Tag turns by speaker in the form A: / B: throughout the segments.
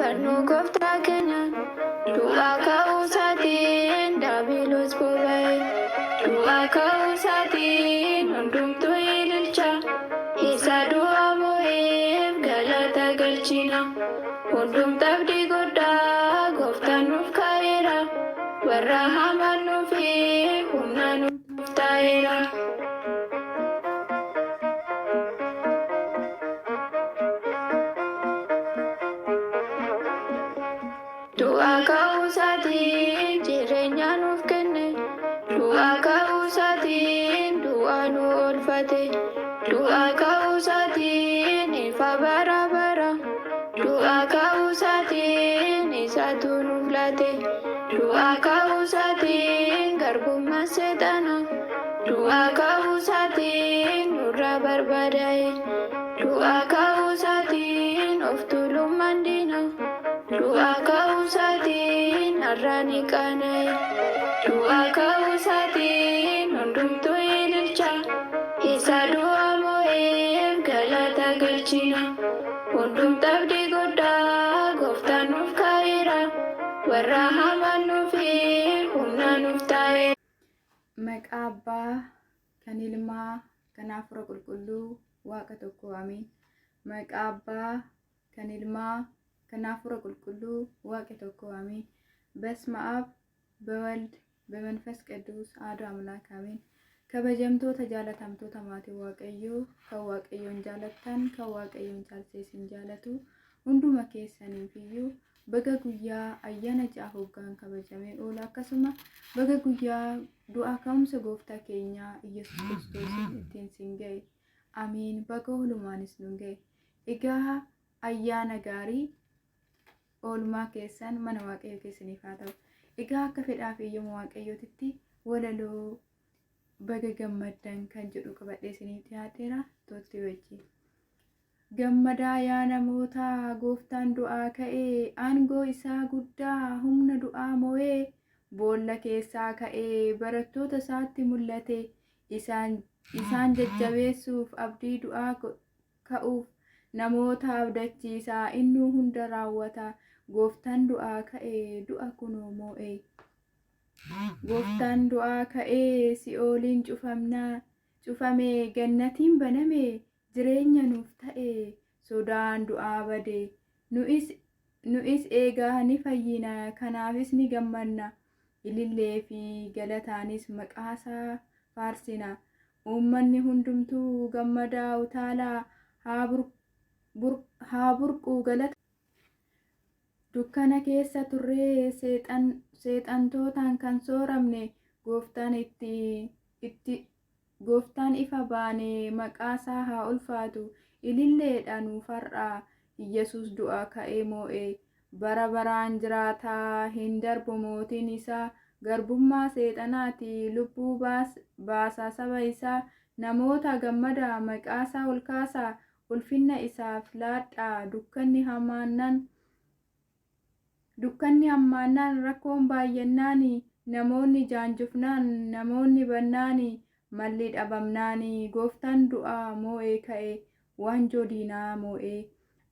A: barnuu gooftaa keenya du'aa ka'uu isaatiin daabiloos boba'e du'aa ka'uu isaatiin hundumtuu ililcha isa du'aa mo'eef galata galchina hundumtu abdii guddaa gooftaan nuuf kaa'eera warra hamaan fi humna nuuf taa'eera. Du'aa ka'uu isaatiin jireenya nuuf kenne du'aa ka'uu isaatiin du'aa nu oolfate du'aa ka'uu isaatiin ifa bara bara du'aa ka'uu isaatiin isaatu nuuf laate du'aa ka'uu isaatiin garbummaa seexana du'aa ka'uu isaatiin nurraa barbaadaa'e du'aa ka'uu isaatiin of tuulummaan diina du'aa ka'uu isaatiin har'a ni qaana'e du'aa ka'uu isaatiin hundumtuu ililcha isa du'aa mo'eef galata galchina hundumtu abdii guddaa gooftaan nuuf kaa'eera warra hamaan fi humna nuuf taa'eera.
B: Maqaa Abbaa kan Ilmaa kan Hafuura Qulqulluu Waaqa tokko amiin. Maqaa Abbaa kan Ilmaa kan Hafuura Qulqulluu Waaqa tokko amiin። በስመ አብ በወልድ በመንፈስ ቅዱስ አሐዱ አምላክ አሜን። kabajamtoota jaalatamtoota maatii waaqayyoo kan waaqayyoon jaalattan kan waaqayyoon caalseesin jaalatu hunduma keessaniif iyyuu baga guyyaa ayyaana ja'a hoggaan kabajamee oolu akkasuma baga guyyaa du'aa ka'umsa gooftaa keenya Iyyasuus Kiristoos ittiin sin ga'e amiin. baga oolumaanis nun ga'e. egaa ayyaana gaarii oolmaa keessan mana waaqayyoo keessaniif haa ta'u. egaa akka fedhaa fi eeyyama waaqayyootitti walaloo baga gammaddan kan jedhu qabadhee isiniif dhiyaateera tooftii wajjin. Gammadaa yaa namoota gooftaan du'aa ka'ee aangoo isaa guddaa humna du'aa mo'ee boolla keessaa ka'ee barattoota isaatti mul'ate isaan jajjabeessuuf abdii du'aa ka'uuf namoota abdachiisaa innuu hunda raawwata gooftaan du'aa ka'ee du'a kunoo mo'ee. Gooftaan du'aa ka'ee si'ooliin cufamee gannatiin baname jireenya nuuf ta'e sodaan du'aa bade nu'is eegaa ni fayyina kanaafis ni gammanna ilillee fi galataanis maqaasaa faarsina uummanni hundumtuu gammadaa utaalaa haa burquu galata. Dukkana keessa turree seexantootaan kan sooramne gooftaan ifa baane maqaasaa haa ulfaatu ililleedha nuuf har'aa Iyyasuus du'aa ka'ee mo'ee bara baraan jiraataa hin darbu mootiin isaa garbummaa seexanaati lubbuu baasaa saba isaa namoota gammadaa maqaasaa ol kaasaa ulfinna isaaf laadhaa dukkanni hammaannaan rakkoon baay'annaan namoonni jaanjufnaan namoonni bannaani malli dhabamnaani gooftaan du'aa mo'ee ka'e waanjoo diinaa mo'ee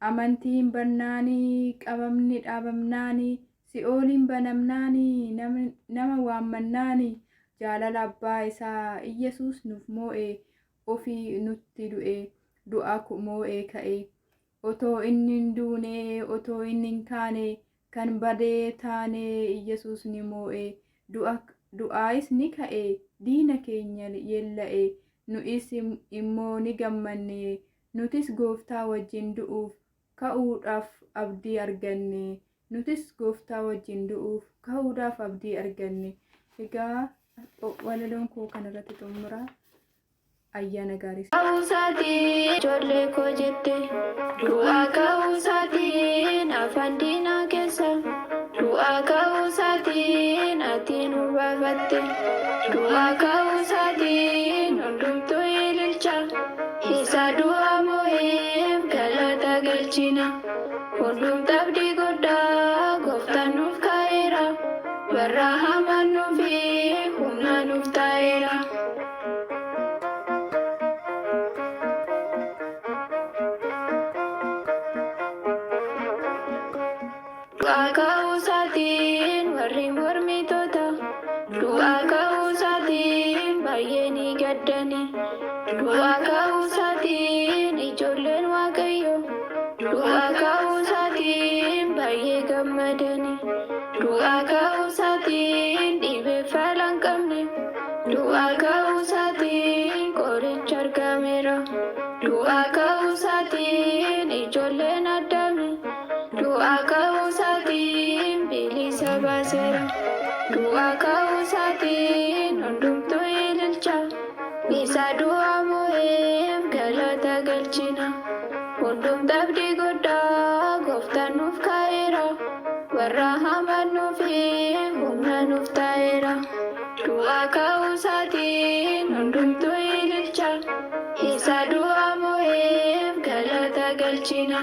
B: amantiin bannaani qabamni dhabamnaani si'ooliin banamnaani nama waammannaani jaalala abbaa isaa Iyyasuus nuuf mo'ee ofii nutti du'e du'a mo'ee ka'e otoo inni hin duune otoo inni hin kaane kan badee taane Iyyasuus ni mo'e du'aayis ni ka'e diina keenya yella'e nu'is immoo ni gammanne nutis gooftaa wajjin du'uuf ka'uudhaaf abdii arganne nutis gooftaa wajjin du'uuf ka'uudhaaf abdii arganne. egaa walaloon koo kanarratti xumura. ayyaana gaarii.
A: Ka'uu isaatiin ijoollee koo jette du'aa ka'uu isaatiin afaan diinaa keessa du'aa ka'uu isaatiin ati nu baafatte du'aa ka'uu isaatiin hundumtuu ililcha isa du'aa mo'eef galata galchina hundumtu abdii guddaa gooftaan nuuf kaa'eera warra hamaan fi humna nuuf taa'eera. du'aa ka'uu isaatiin warri mormitoota du'aa ka'uu isaatiin baay'ee ni gaddani. Du'aa ka'uu isaatiin ijoolleen Waaqayyo du'aa ka'uu isaatiin baay'ee gammadani. Du'aa ka'uu isaatiin dhibee fala hin qabne du'aa ka'uu isaatiin qoricha argameera. Du'aa ka'uu isaatiin ijoolleen Addaami du'aa ka'uu isaatiin bilisa baaseera. Du'aa ka'uu isaatiin hundumtuu ililcha. Isa du'aa mo'eef galata galchina. Hundumtu abdii guddaa Gooftaan nuuf kaa'eera. Warra amanuufi humna nuuf taa'eera. Du'aa ka'uu isaatiin hundumtuu ililcha. Isa du'aa mo'eef galata galchina.